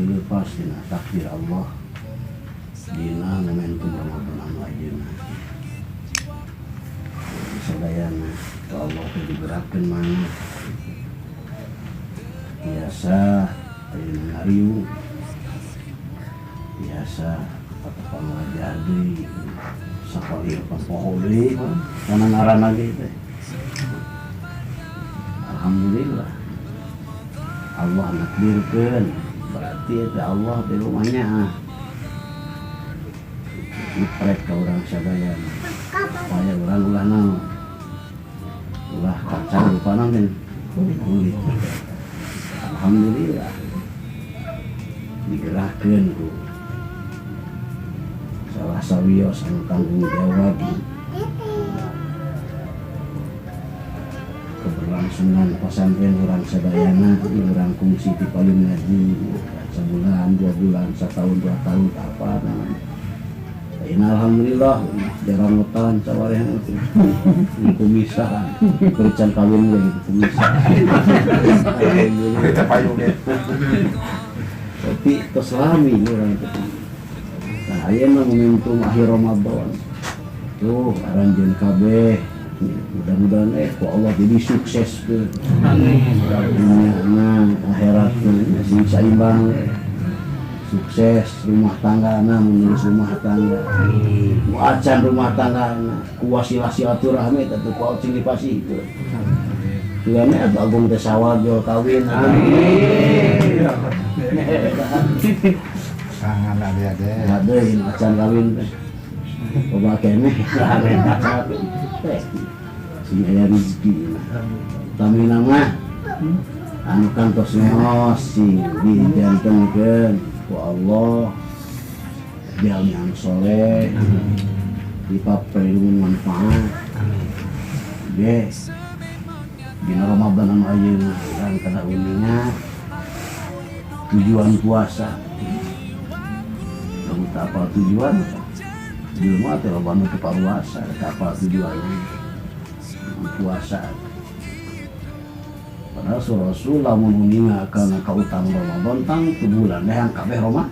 lepas dina takdir Allah dina momentum Ramadan anu ayeuna. Sadayana ka Allah teh digerakkeun maneh. Biasa ayeuna ngariung. Biasa kata ngajah deui. Sakali pas poho deui kana ngaranna ge teh. Alhamdulillah. Allah nakdirkeun. Berarti itu Allah di rumahnya iprek ke orang sadayana supaya orang ulah naon ulah kacang lupa naon kulit. Alhamdulillah digerakkeun ku salah sawios anu tanggung jawab keberlangsungan pesantren orang sadayana di orang kungsi di payung ngaji sebulan, 2 bulan, 1 tahun, 2 tahun apa namanya. Alhamdulillah jarang hutan sawareh itu kumisan kerjaan kawin gitu kumisan kita payung tapi keselami orang itu. Nah ayeuna momentum akhir Ramadan tuh aranjeun kabeh mudah-mudahan ku Allah jadi sukses ke dunia akhiratna sing saimbang sukses rumah tanggana mengurus rumah tangga acan rumah tanggana ku wasilah silaturahmi teh ku cing dipasihkeun Tuhannya atau agung teh sawal jual kawin amin kangen ade-ade adeui acan kawin teh coba kene amin sing aya rezeki tamina mah anu kantos neos sing dijantengkeun ku Allah jalmi anu soleh dipapelun manfaat yes dina Ramadan anu ayeuna dan kada uninga tujuan puasa lamun teu apal tujuan jelema teh loba anu teu puasa teu apal tujuan puasa. Padahal Rasul lamun uninga kana kautamaan Ramadan tang tu bulan yang kabeh Ramadan